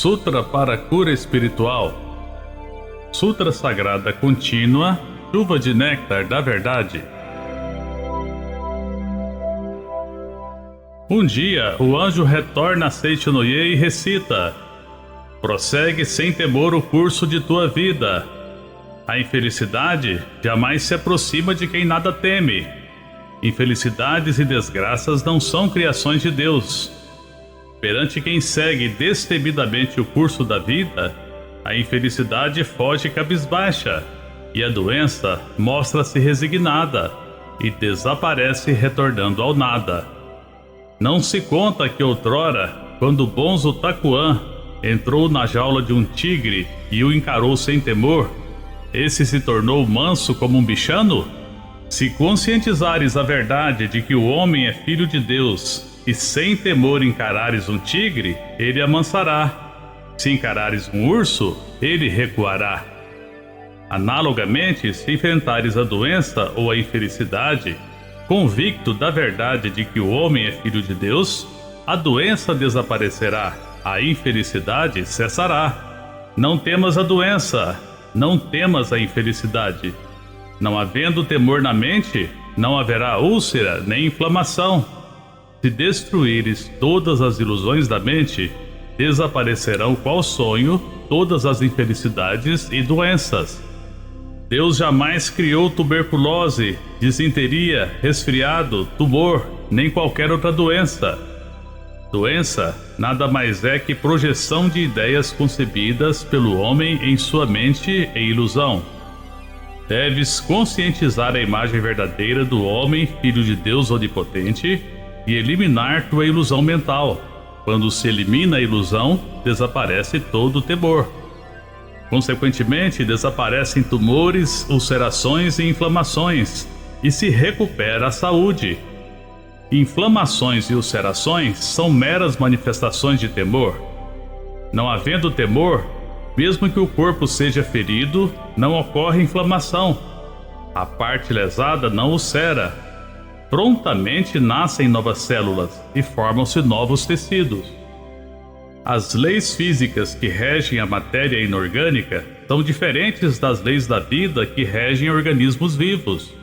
Sutra para a Cura Espiritual. Sutra Sagrada Contínua, Chuva de Néctar da Verdade. Um dia, o anjo retorna a Seichonoye e recita: prossegue sem temor o curso de tua vida. A infelicidade jamais se aproxima de quem nada teme. Infelicidades e desgraças não são criações de Deus. Perante quem segue destemidamente o curso da vida, a infelicidade foge cabisbaixa, e a doença mostra-se resignada e desaparece retornando ao nada. Não se conta que outrora, quando Bonzo Takuan entrou na jaula de um tigre e o encarou sem temor, esse se tornou manso como um bichano? Se conscientizares a verdade de que o homem é filho de Deus e sem temor encarares um tigre, ele amansará. Se encarares um urso, ele recuará. Analogamente, se enfrentares a doença ou a infelicidade, convicto da verdade de que o homem é filho de Deus, a doença desaparecerá, a infelicidade cessará. Não temas a doença, não temas a infelicidade. Não havendo temor na mente, não haverá úlcera nem inflamação. Se destruíres todas as ilusões da mente, desaparecerão qual sonho todas as infelicidades e doenças. Deus jamais criou tuberculose, disenteria, resfriado, tumor, nem qualquer outra doença. Doença nada mais é que projeção de ideias concebidas pelo homem em sua mente e ilusão. Deves conscientizar a imagem verdadeira do homem, filho de Deus onipotente, e eliminar tua ilusão mental. Quando se elimina a ilusão, desaparece todo o temor. Consequentemente, desaparecem tumores, ulcerações e inflamações, e se recupera a saúde. Inflamações e ulcerações são meras manifestações de temor. Não havendo temor, mesmo que o corpo seja ferido, não ocorre inflamação. A parte lesada não ulcera. Prontamente nascem novas células e formam-se novos tecidos. As leis físicas que regem a matéria inorgânica são diferentes das leis da vida que regem organismos vivos.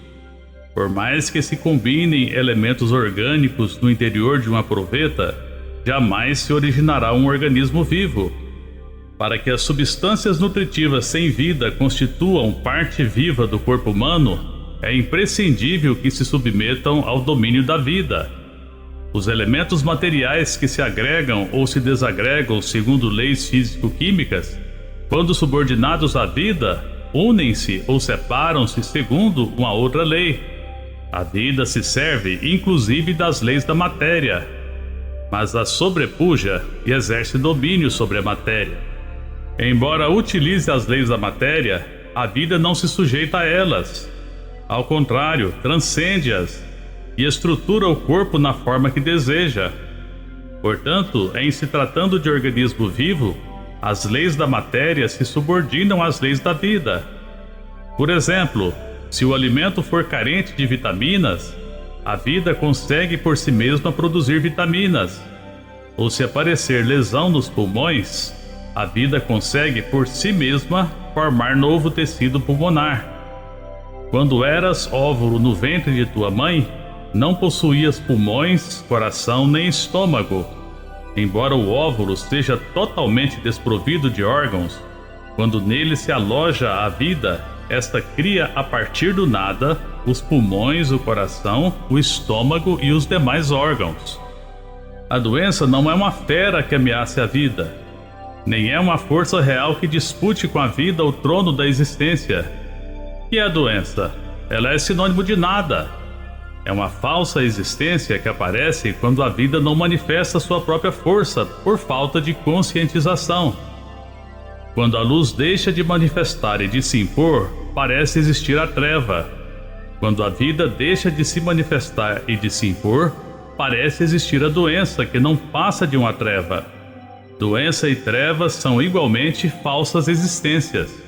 Por mais que se combinem elementos orgânicos no interior de uma proveta, jamais se originará um organismo vivo. Para que as substâncias nutritivas sem vida constituam parte viva do corpo humano, é imprescindível que se submetam ao domínio da vida. Os elementos materiais que se agregam ou se desagregam segundo leis físico-químicas, quando subordinados à vida, unem-se ou separam-se segundo uma outra lei. A vida se serve inclusive das leis da matéria, mas a sobrepuja e exerce domínio sobre a matéria. Embora utilize as leis da matéria, a vida não se sujeita a elas. Ao contrário, transcende-as e estrutura o corpo na forma que deseja. Portanto, em se tratando de organismo vivo, as leis da matéria se subordinam às leis da vida. Por exemplo, se o alimento for carente de vitaminas, a vida consegue por si mesma produzir vitaminas. Ou se aparecer lesão nos pulmões, a vida consegue por si mesma formar novo tecido pulmonar. Quando eras óvulo no ventre de tua mãe, não possuías pulmões, coração nem estômago. Embora o óvulo esteja totalmente desprovido de órgãos, quando nele se aloja a vida, esta cria a partir do nada os pulmões, o coração, o estômago e os demais órgãos. A doença não é uma fera que ameace a vida, nem é uma força real que dispute com a vida o trono da existência. E a doença? Ela é sinônimo de nada. É uma falsa existência que aparece quando a vida não manifesta sua própria força por falta de conscientização. Quando a luz deixa de manifestar e de se impor, parece existir a treva. Quando a vida deixa de se manifestar e de se impor, parece existir a doença que não passa de uma treva. Doença e trevas são igualmente falsas existências.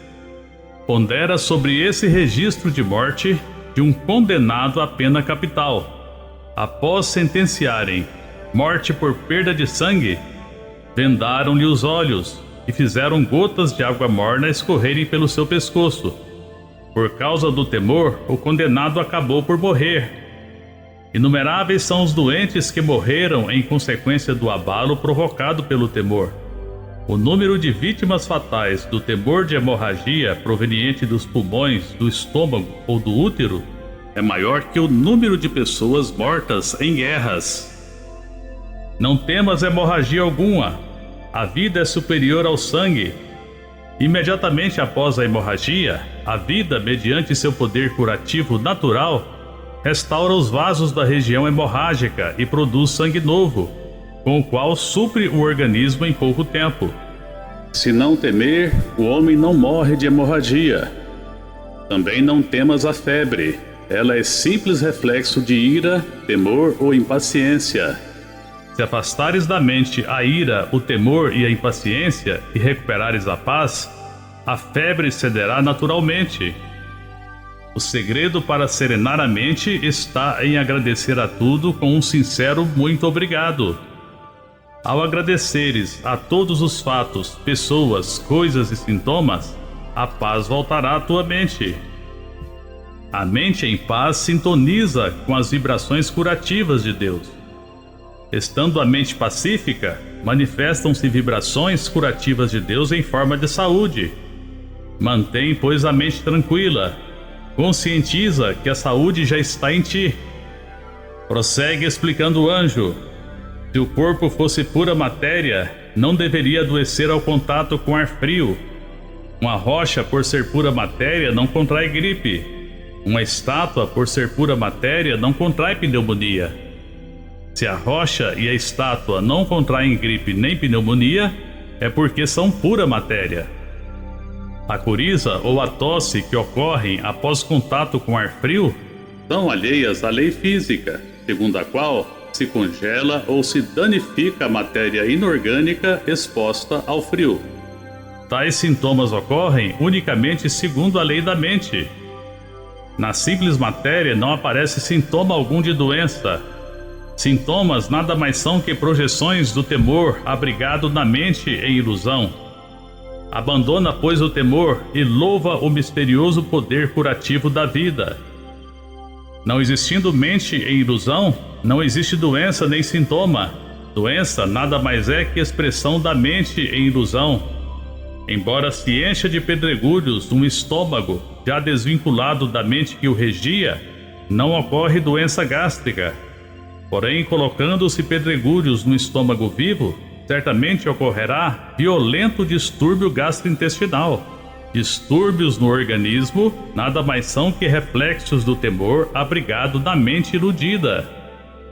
Pondera sobre esse registro de morte de um condenado à pena capital. Após sentenciarem morte por perda de sangue, vendaram-lhe os olhos, e fizeram gotas de água morna escorrerem pelo seu pescoço. Por causa do temor, o condenado acabou por morrer. Inumeráveis são os doentes que morreram em consequência do abalo provocado pelo temor. O número de vítimas fatais do temor de hemorragia proveniente dos pulmões, do estômago ou do útero é maior que o número de pessoas mortas em guerras. Não temas hemorragia alguma. A vida é superior ao sangue. Imediatamente após a hemorragia, a vida, mediante seu poder curativo natural, restaura os vasos da região hemorrágica e produz sangue novo, com o qual supre o organismo em pouco tempo. Se não temer, o homem não morre de hemorragia. Também não temas a febre. Ela é simples reflexo de ira, temor ou impaciência. Se afastares da mente a ira, o temor e a impaciência e recuperares a paz, a febre cederá naturalmente. O segredo para serenar a mente está em agradecer a tudo com um sincero muito obrigado. Ao agradeceres a todos os fatos, pessoas, coisas e sintomas, a paz voltará à tua mente. A mente em paz sintoniza com as vibrações curativas de Deus. Estando a mente pacífica, manifestam-se vibrações curativas de Deus em forma de saúde. Mantém, pois, a mente tranquila. Conscientiza que a saúde já está em ti. Prossegue explicando o anjo. Se o corpo fosse pura matéria, não deveria adoecer ao contato com ar frio. Uma rocha, por ser pura matéria, não contrai gripe. Uma estátua, por ser pura matéria, não contrai pneumonia. Se a rocha e a estátua não contraem gripe nem pneumonia, é porque são pura matéria. A coriza ou a tosse que ocorrem após contato com ar frio são alheias à lei física, segundo a qual se congela ou se danifica a matéria inorgânica exposta ao frio. Tais sintomas ocorrem unicamente segundo a lei da mente. Na simples matéria não aparece sintoma algum de doença. Sintomas nada mais são que projeções do temor abrigado na mente em ilusão. Abandona, pois, o temor e louva o misterioso poder curativo da vida. Não existindo mente em ilusão, não existe doença nem sintoma. Doença nada mais é que expressão da mente em ilusão. Embora se encha de pedregulhos um estômago já desvinculado da mente que o regia, não ocorre doença gástrica. Porém, colocando-se pedregulhos no estômago vivo, certamente ocorrerá violento distúrbio gastrointestinal. Distúrbios no organismo nada mais são que reflexos do temor abrigado na mente iludida.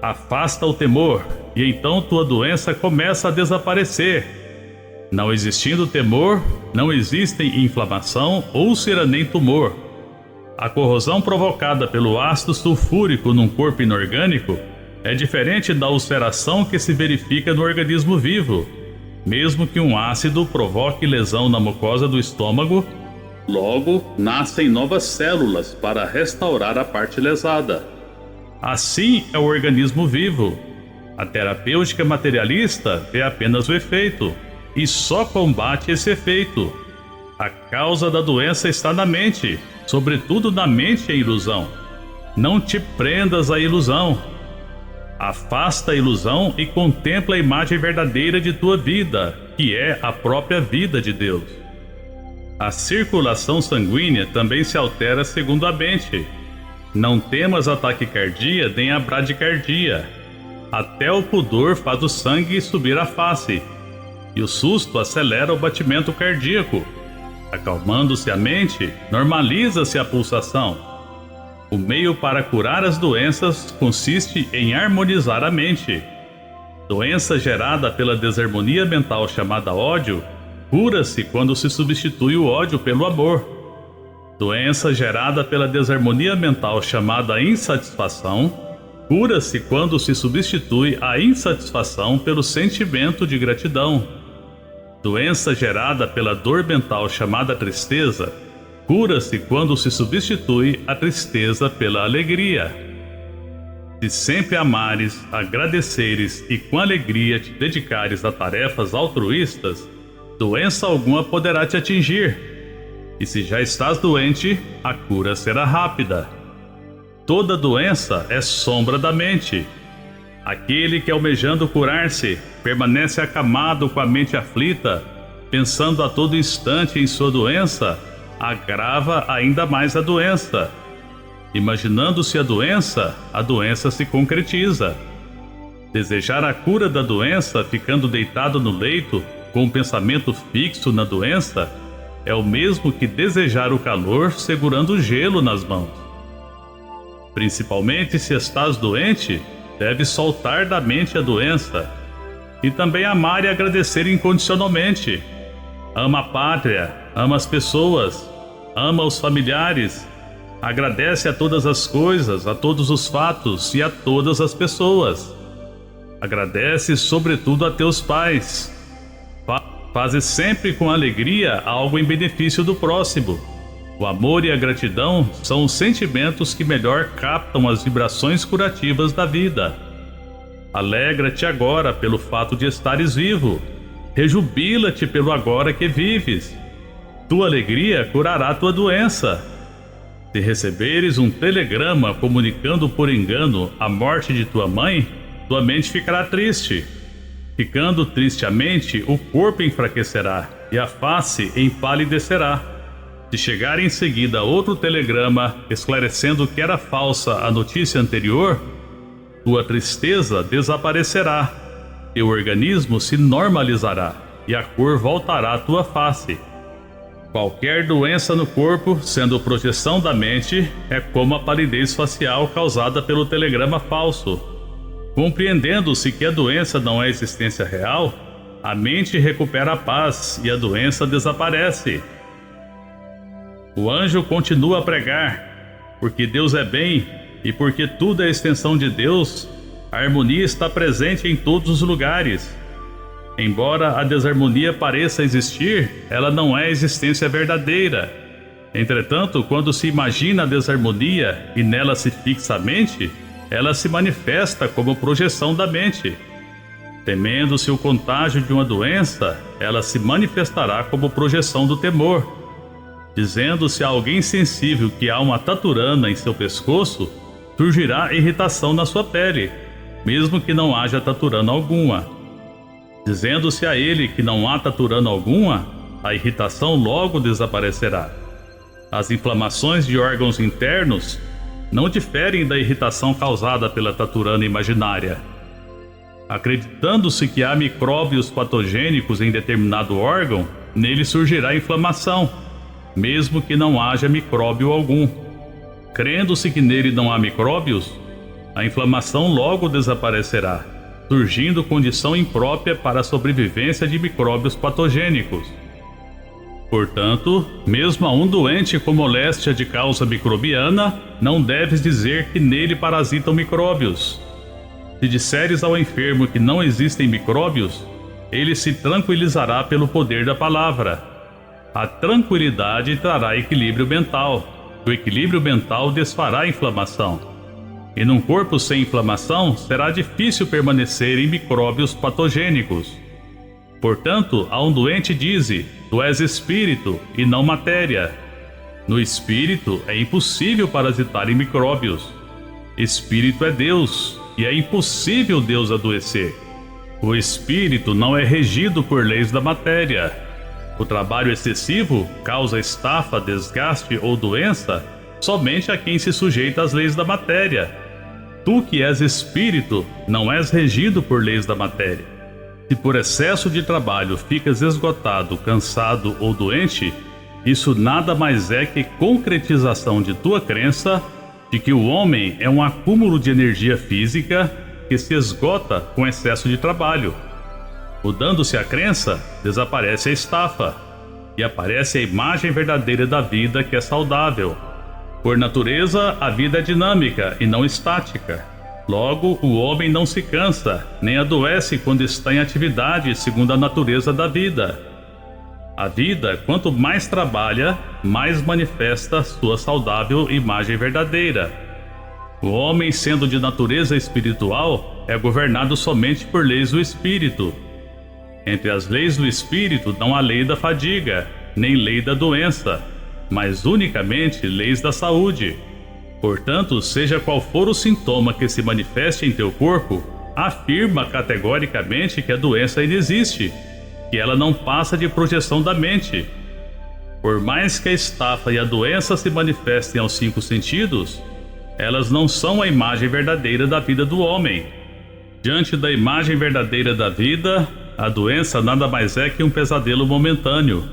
Afasta o temor, e então tua doença começa a desaparecer. Não existindo temor, não existem inflamação, úlcera nem tumor. A corrosão provocada pelo ácido sulfúrico num corpo inorgânico é diferente da ulceração que se verifica no organismo vivo. Mesmo que um ácido provoque lesão na mucosa do estômago, logo nascem novas células para restaurar a parte lesada. Assim é o organismo vivo. A terapêutica materialista vê apenas o efeito e só combate esse efeito. A causa da doença está na mente, sobretudo na mente em ilusão. Não te prendas à ilusão. Afasta a ilusão e contempla a imagem verdadeira de tua vida, que é a própria vida de Deus. A circulação sanguínea também se altera segundo a mente. Não temas a taquicardia nem a bradicardia. Até o pudor faz o sangue subir à face, e o susto acelera o batimento cardíaco. Acalmando-se a mente, normaliza-se a pulsação. O meio para curar as doenças consiste em harmonizar a mente. Doença gerada pela desarmonia mental chamada ódio, cura-se quando se substitui o ódio pelo amor. Doença gerada pela desarmonia mental chamada insatisfação, cura-se quando se substitui a insatisfação pelo sentimento de gratidão. Doença gerada pela dor mental chamada tristeza, cura-se quando se substitui a tristeza pela alegria. Se sempre amares, agradeceres e com alegria te dedicares a tarefas altruístas, doença alguma poderá te atingir. E se já estás doente, a cura será rápida. Toda doença é sombra da mente. Aquele que, almejando curar-se, permanece acamado com a mente aflita, pensando a todo instante em sua doença, agrava ainda mais a doença. Imaginando-se a doença se concretiza. Desejar a cura da doença ficando deitado no leito, com o pensamento fixo na doença, é o mesmo que desejar o calor segurando o gelo nas mãos. Principalmente se estás doente, deves soltar da mente a doença, e também amar e agradecer incondicionalmente. Ama a pátria, ama as pessoas, ama os familiares, agradece a todas as coisas, a todos os fatos e a todas as pessoas. Agradece sobretudo a teus pais. Faze sempre com alegria algo em benefício do próximo. O amor e a gratidão são os sentimentos que melhor captam as vibrações curativas da vida. Alegra-te agora pelo fato de estares vivo. Rejubila-te pelo agora que vives. Tua alegria curará tua doença. Se receberes um telegrama comunicando por engano a morte de tua mãe, tua mente ficará triste. Ficando triste a mente, o corpo enfraquecerá e a face empalidecerá. Se chegar em seguida outro telegrama esclarecendo que era falsa a notícia anterior, tua tristeza desaparecerá, teu organismo se normalizará e a cor voltará à tua face. Qualquer doença no corpo, sendo projeção da mente, é como a palidez facial causada pelo telegrama falso. Compreendendo-se que a doença não é existência real, a mente recupera a paz e a doença desaparece. O anjo continua a pregar, porque Deus é bem e porque tudo é extensão de Deus, a harmonia está presente em todos os lugares. Embora a desarmonia pareça existir, ela não é existência verdadeira. Entretanto, quando se imagina a desarmonia e nela se fixa a mente, ela se manifesta como projeção da mente. Temendo-se o contágio de uma doença, ela se manifestará como projeção do temor. Dizendo-se a alguém sensível que há uma taturana em seu pescoço, surgirá irritação na sua pele, mesmo que não haja taturana alguma. Dizendo-se a ele que não há taturana alguma, a irritação logo desaparecerá. As inflamações de órgãos internos não diferem da irritação causada pela taturana imaginária. Acreditando-se que há micróbios patogênicos em determinado órgão, nele surgirá inflamação, mesmo que não haja micróbio algum. Crendo-se que nele não há micróbios, a inflamação logo desaparecerá, surgindo condição imprópria para a sobrevivência de micróbios patogênicos. Portanto, mesmo a um doente com moléstia de causa microbiana, não deves dizer que nele parasitam micróbios. Se disseres ao enfermo que não existem micróbios, ele se tranquilizará pelo poder da palavra. A tranquilidade trará equilíbrio mental. O equilíbrio mental desfará a inflamação. E num corpo sem inflamação, será difícil permanecer em micróbios patogênicos. Portanto, a um doente dize: tu és espírito e não matéria. No espírito é impossível parasitar em micróbios. Espírito é Deus, e é impossível Deus adoecer. O espírito não é regido por leis da matéria. O trabalho excessivo causa estafa, desgaste ou doença somente a quem se sujeita às leis da matéria. Tu que és espírito, não és regido por leis da matéria. Se por excesso de trabalho ficas esgotado, cansado ou doente, isso nada mais é que concretização de tua crença de que o homem é um acúmulo de energia física que se esgota com excesso de trabalho. Mudando-se a crença, desaparece a estafa e aparece a imagem verdadeira da vida, que é saudável. Por natureza, a vida é dinâmica e não estática. Logo, o homem não se cansa, nem adoece quando está em atividade segundo a natureza da vida. A vida, quanto mais trabalha, mais manifesta sua saudável imagem verdadeira. O homem, sendo de natureza espiritual, é governado somente por leis do espírito. Entre as leis do espírito não há lei da fadiga, nem lei da doença, mas unicamente leis da saúde. Portanto, seja qual for o sintoma que se manifeste em teu corpo, afirma categoricamente que a doença ainda existe, que ela não passa de projeção da mente. Por mais que a estafa e a doença se manifestem aos 5 sentidos, elas não são a imagem verdadeira da vida do homem. Diante da imagem verdadeira da vida, a doença nada mais é que um pesadelo momentâneo.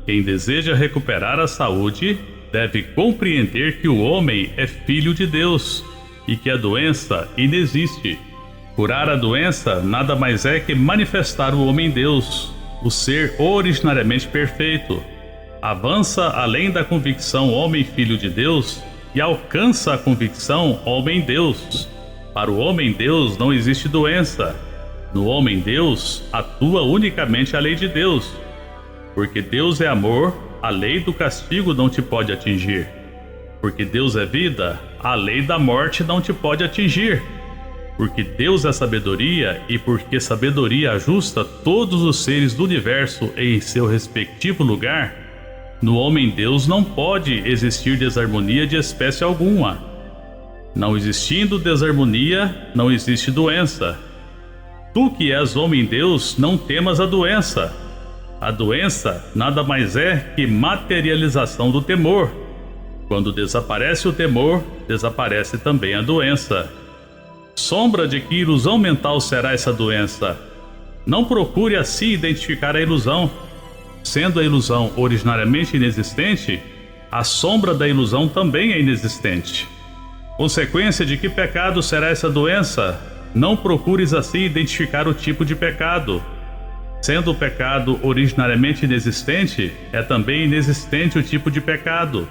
Quem deseja recuperar a saúde deve compreender que o homem é filho de Deus e que a doença inexiste. Curar a doença nada mais é que manifestar o homem-Deus, o ser originariamente perfeito. Avança além da convicção homem-filho de Deus e alcança a convicção homem-Deus. Para o homem-Deus não existe doença. No homem-Deus atua unicamente a lei de Deus. Porque Deus é amor, a lei do castigo não te pode atingir. Porque Deus é vida, a lei da morte não te pode atingir. Porque Deus é sabedoria e porque sabedoria ajusta todos os seres do universo em seu respectivo lugar, no homem-Deus não pode existir desarmonia de espécie alguma. Não existindo desarmonia, não existe doença. Tu que és homem-Deus, não temas a doença. A doença nada mais é que materialização do temor. Quando desaparece o temor, desaparece também a doença. Sombra de que ilusão mental será essa doença? Não procure assim identificar a ilusão. Sendo a ilusão originariamente inexistente, a sombra da ilusão também é inexistente. Consequência de que pecado será essa doença? Não procures assim identificar o tipo de pecado. Sendo o pecado originariamente inexistente, é também inexistente o tipo de pecado.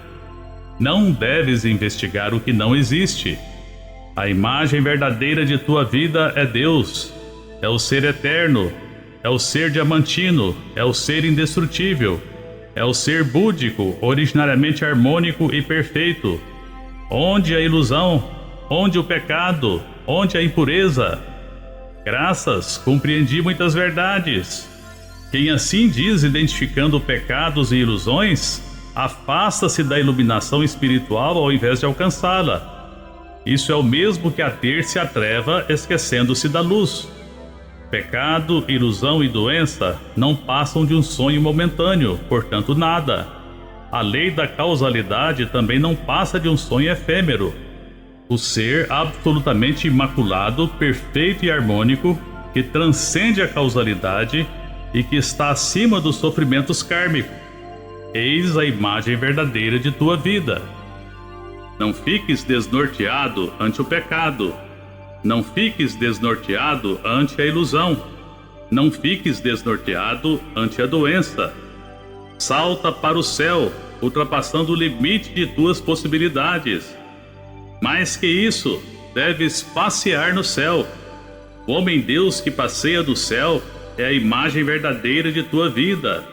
Não deves investigar o que não existe. A imagem verdadeira de tua vida é Deus, é o ser eterno, é o ser diamantino, é o ser indestrutível, é o ser búdico, originariamente harmônico e perfeito. Onde a ilusão? Onde o pecado? Onde a impureza? Graças, compreendi muitas verdades. Quem assim diz, identificando pecados e ilusões, afasta-se da iluminação espiritual ao invés de alcançá-la. Isso é o mesmo que ater-se à treva, esquecendo-se da luz. Pecado, ilusão e doença não passam de um sonho momentâneo, portanto nada. A lei da causalidade também não passa de um sonho efêmero. O ser absolutamente imaculado, perfeito e harmônico, que transcende a causalidade e que está acima dos sofrimentos kármicos. Eis a imagem verdadeira de tua vida. Não fiques desnorteado ante o pecado. Não fiques desnorteado ante a ilusão. Não fiques desnorteado ante a doença. Salta para o céu, ultrapassando o limite de tuas possibilidades. Mais que isso, deves passear no céu. O homem-Deus que passeia no céu é a imagem verdadeira de tua vida.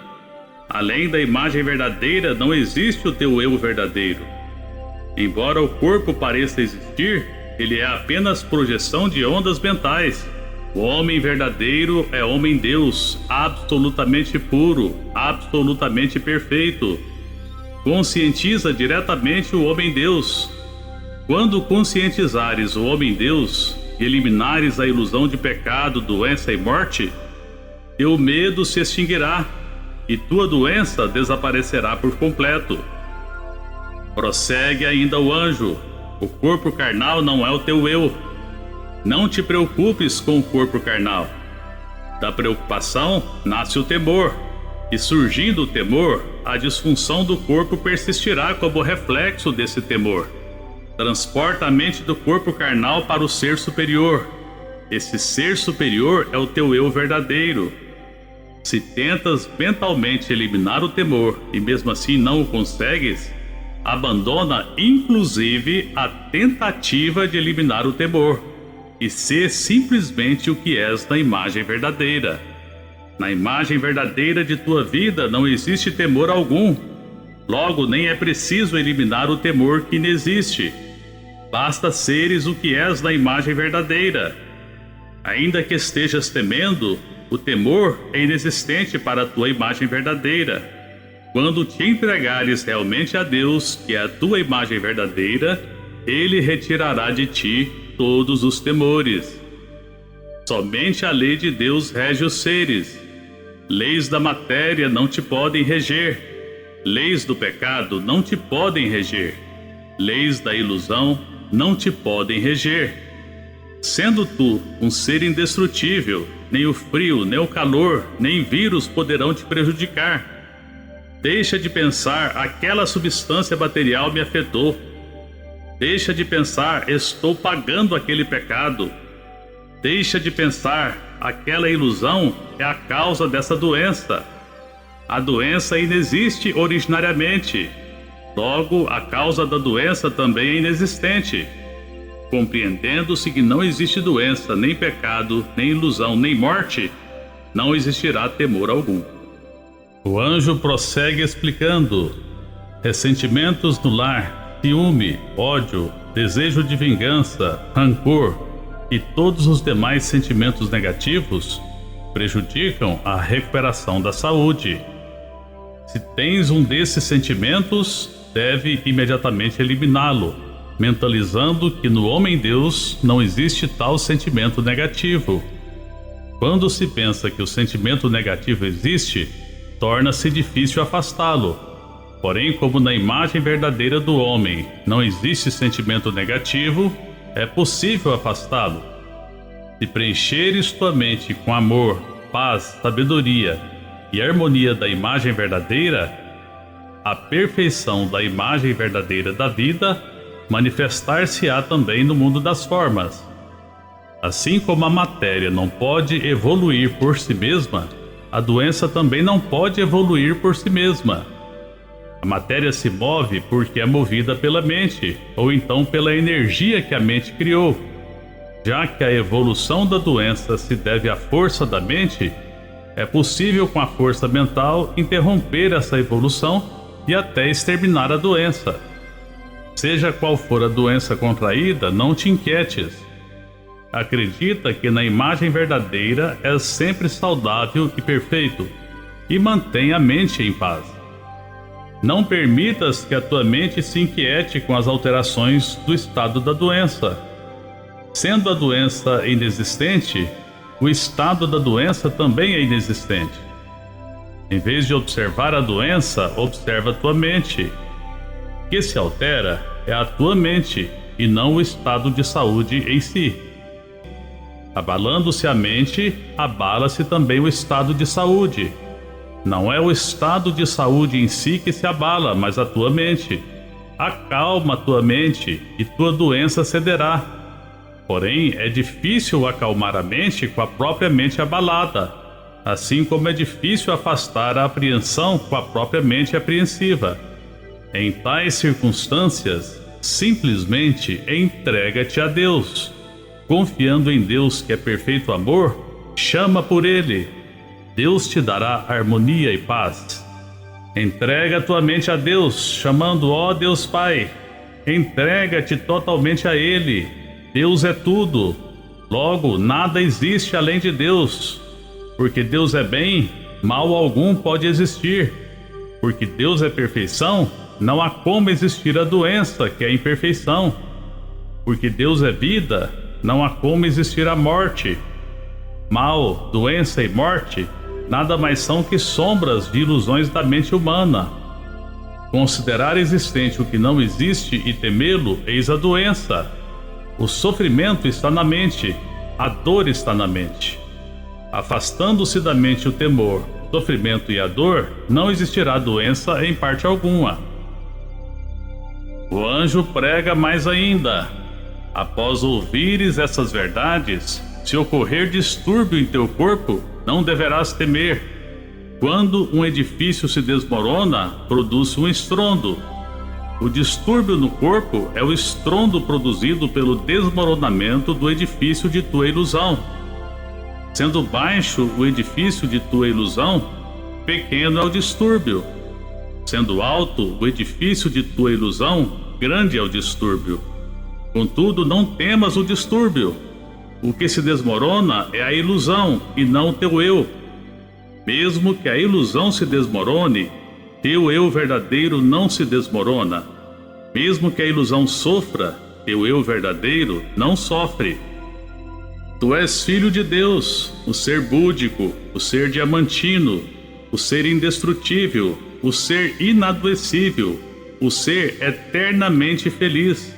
Além da imagem verdadeira, não existe o teu eu verdadeiro. Embora o corpo pareça existir, ele é apenas projeção de ondas mentais. O homem verdadeiro é homem-Deus, absolutamente puro, absolutamente perfeito. Conscientiza diretamente o homem-Deus. Quando conscientizares o homem-Deus e eliminares a ilusão de pecado, doença e morte, teu medo se extinguirá e tua doença desaparecerá por completo. Prossegue ainda o anjo. O corpo carnal não é o teu eu. Não te preocupes com o corpo carnal. Da preocupação nasce o temor, e surgindo o temor, a disfunção do corpo persistirá como reflexo desse temor. Transporta a mente do corpo carnal para o ser superior. Esse ser superior é o teu eu verdadeiro. Se tentas mentalmente eliminar o temor e mesmo assim não o consegues, abandona inclusive a tentativa de eliminar o temor e sê simplesmente o que és na imagem verdadeira. Na imagem verdadeira de tua vida não existe temor algum. Logo, nem é preciso eliminar o temor que inexiste. Basta seres o que és na imagem verdadeira. Ainda que estejas temendo, o temor é inexistente para a tua imagem verdadeira. Quando te entregares realmente a Deus, que é a tua imagem verdadeira, Ele retirará de ti todos os temores. Somente a lei de Deus rege os seres. Leis da matéria não te podem reger. Leis do pecado não te podem reger. Leis da ilusão não te podem reger. Sendo tu um ser indestrutível, nem o frio, nem o calor, nem vírus poderão te prejudicar. Deixa de pensar, aquela substância material me afetou. Deixa de pensar, estou pagando aquele pecado. Deixa de pensar, aquela ilusão é a causa dessa doença. A doença inexiste originariamente. Logo, a causa da doença também é inexistente. Compreendendo-se que não existe doença, nem pecado, nem ilusão, nem morte, não existirá temor algum. O anjo prossegue explicando: ressentimentos no lar, ciúme, ódio, desejo de vingança, rancor e todos os demais sentimentos negativos prejudicam a recuperação da saúde. Se tens um desses sentimentos, deve imediatamente eliminá-lo, mentalizando que no homem-deus não existe tal sentimento negativo. Quando se pensa que o sentimento negativo existe, torna-se difícil afastá-lo. Porém, como na imagem verdadeira do homem não existe sentimento negativo, é possível afastá-lo. Se preencheres tua mente com amor, paz, sabedoria e harmonia da imagem verdadeira, a perfeição da imagem verdadeira da vida manifestar-se-á também no mundo das formas. Assim como a matéria não pode evoluir por si mesma, a doença também não pode evoluir por si mesma. A matéria se move porque é movida pela mente, ou então pela energia que a mente criou. Já que a evolução da doença se deve à força da mente, é possível com a força mental interromper essa evolução e até exterminar a doença. Seja qual for a doença contraída, não te inquietes. Acredita que na imagem verdadeira és sempre saudável e perfeito, e mantém a mente em paz. Não permitas que a tua mente se inquiete com as alterações do estado da doença. Sendo a doença inexistente, o estado da doença também é inexistente. Em vez de observar a doença, observa a tua mente. O que se altera é a tua mente e não o estado de saúde em si. Abalando-se a mente, abala-se também o estado de saúde. Não é o estado de saúde em si que se abala, mas a tua mente. Acalma a tua mente e tua doença cederá. Porém, é difícil acalmar a mente com a própria mente abalada, assim como é difícil afastar a apreensão com a própria mente apreensiva. Em tais circunstâncias, simplesmente entrega-te a Deus. Confiando em Deus, que é perfeito amor, chama por Ele. Deus te dará harmonia e paz. Entrega tua mente a Deus, chamando: ó Deus Pai. Entrega-te totalmente a Ele. Deus é tudo. Logo, nada existe além de Deus. Porque Deus é bem, mal algum pode existir. Porque Deus é perfeição, não há como existir a doença, que é a imperfeição. Porque Deus é vida, não há como existir a morte. Mal, doença e morte nada mais são que sombras de ilusões da mente humana. Considerar existente o que não existe e temê-lo, eis a doença. O sofrimento está na mente, a dor está na mente. Afastando-se da mente o temor, o sofrimento e a dor, não existirá doença em parte alguma. O anjo prega mais ainda: após ouvires essas verdades, se ocorrer distúrbio em teu corpo, não deverás temer. Quando um edifício se desmorona, produz um estrondo. O distúrbio no corpo é o estrondo produzido pelo desmoronamento do edifício de tua ilusão. Sendo baixo o edifício de tua ilusão, pequeno é o distúrbio. Sendo alto o edifício de tua ilusão, grande é o distúrbio. Contudo, não temas o distúrbio. O que se desmorona é a ilusão e não o teu eu. Mesmo que a ilusão se desmorone, teu eu verdadeiro não se desmorona. Mesmo que a ilusão sofra, teu eu verdadeiro não sofre. Tu és filho de Deus, o ser búdico, o ser diamantino, o ser indestrutível, o ser inadoecível, o ser eternamente feliz.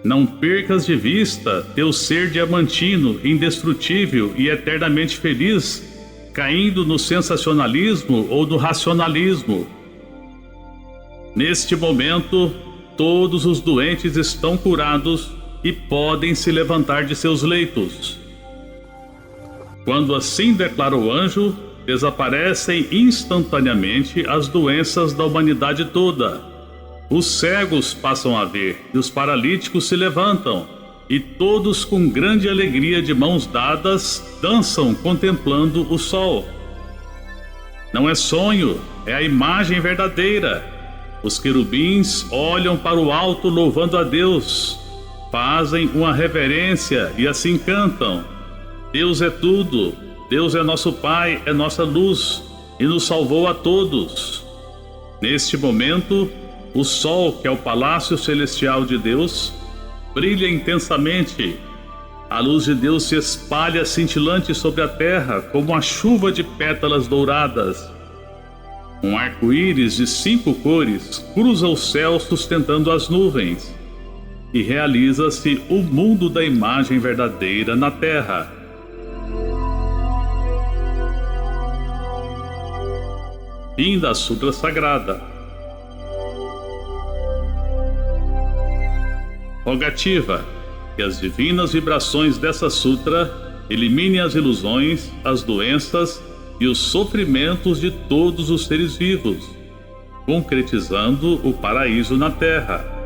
Não percas de vista teu ser diamantino, indestrutível e eternamente feliz, caindo no sensacionalismo ou no racionalismo. Neste momento, todos os doentes estão curados e podem se levantar de seus leitos. Quando assim declara o anjo, desaparecem instantaneamente as doenças da humanidade toda. Os cegos passam a ver e os paralíticos se levantam, e todos com grande alegria de mãos dadas dançam contemplando o sol. Não é sonho, é a imagem verdadeira. Os querubins olham para o alto louvando a Deus, fazem uma reverência e assim cantam: Deus é tudo, Deus é nosso Pai, é nossa luz e nos salvou a todos. Neste momento, o sol, que é o palácio celestial de Deus, brilha intensamente. A luz de Deus se espalha cintilante sobre a terra como uma chuva de pétalas douradas. Um arco-íris de 5 cores cruza o céu sustentando as nuvens, e realiza-se o mundo da imagem verdadeira na terra. Fim da Sutra Sagrada. Rogativa: que as divinas vibrações dessa sutra eliminem as ilusões, as doenças e os sofrimentos de todos os seres vivos, concretizando o paraíso na Terra.